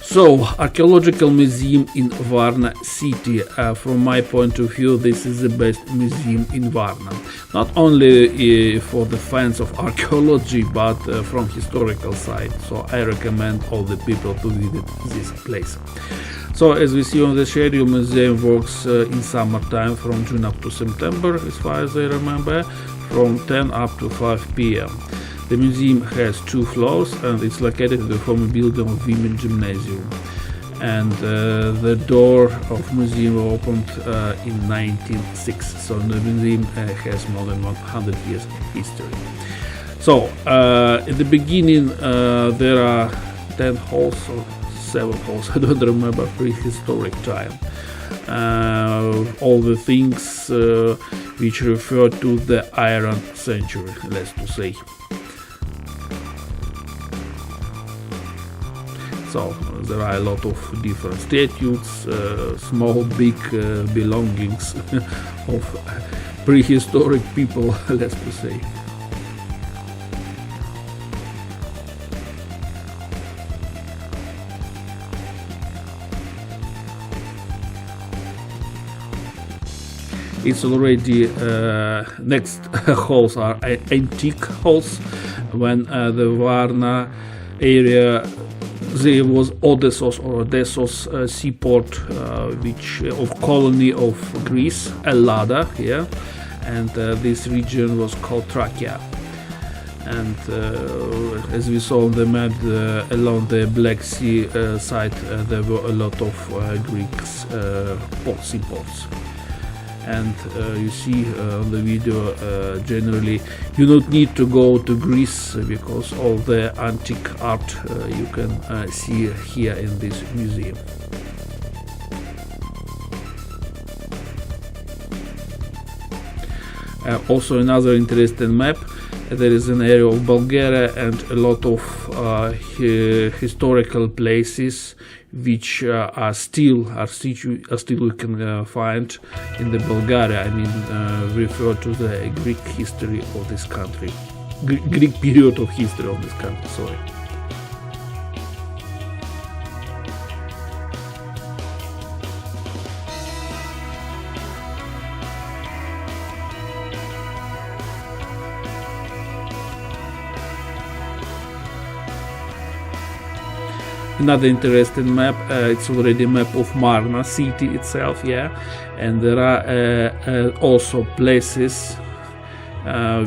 So, Archaeological Museum in Varna city. From my point of view, this is the best museum in Varna. Not only for the fans of archaeology, but from historical side. So I recommend all the people to visit this place. So as we see on the schedule, museum works in summertime from June up to September, as far as I remember, from 10 up to 5 p.m. The museum has 2 floors and it's located in the former building of Women Gymnasium. And the door of museum opened in 1906. So the museum has more than 100 years of history. So at the beginning there are 10 halls or 7 halls, I don't remember, prehistoric time. All the things which refer to the Iron Century, let's to say. So there are a lot of different statues, small, big belongings of prehistoric people, let's to say. It's already next halls are antique halls. When the Varna area, there was Odessos seaport, which of colony of Greece, Ellada here, and this region was called Trachea. And as we saw on the map, along the Black Sea side, there were a lot of Greek seaports. And you see on the video, generally you don't need to go to Greece because all the antique art you can see here in this museum. Also another interesting map. There is an area of Bulgaria and a lot of historical places which are still we can find in the Bulgaria. I mean, refer to the Greek history of this country, Greek period of history of this country. Sorry. Another interesting map, it's already a map of Varna city itself, yeah, and there are also places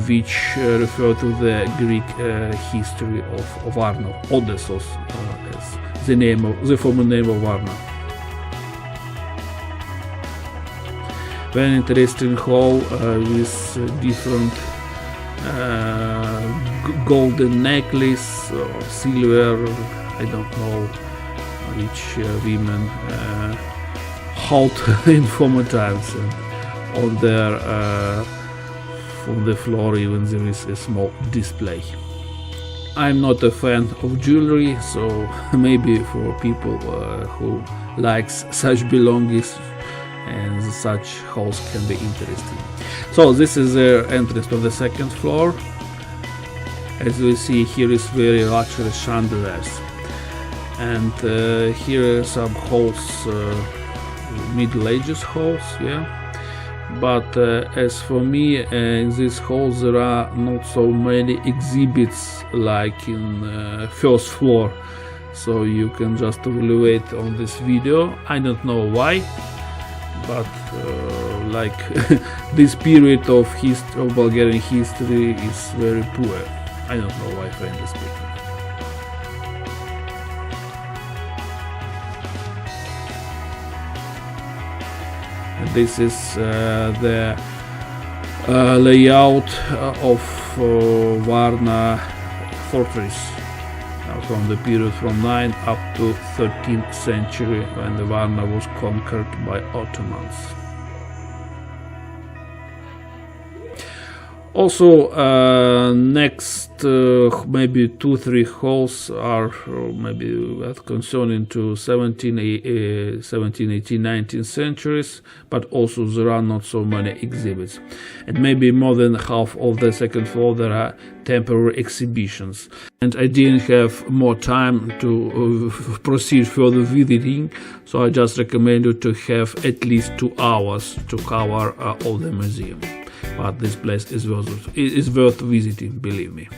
which refer to the Greek history of Varna, Odessos, as the former name of Varna. Very interesting hall with different golden necklace or silver. I don't know which women held in former times, and on there from the floor even there is a small display. I'm not a fan of jewelry, so maybe for people who likes such belongings and such halls can be interesting. So this is the entrance to the second floor. As we see, here is very luxurious chandeliers. And here are some halls, Middle Ages halls, yeah. But as for me, in these halls there are not so many exhibits like in first floor, so you can just evaluate on this video. I don't know why, but like this period of Bulgarian history is very poor. I don't know why, frankly speaking. This is the layout of Varna fortress from the period from 9th up to 13th century, when the Varna was conquered by Ottomans. Also, next maybe 2-3 halls are maybe concerning to 17, 18, 19th centuries, but also there are not so many exhibits. And maybe more than half of the second floor there are temporary exhibitions. And I didn't have more time to proceed further visiting, so I just recommend you to have at least 2 hours to cover all the museum. But this place is worth visiting, believe me.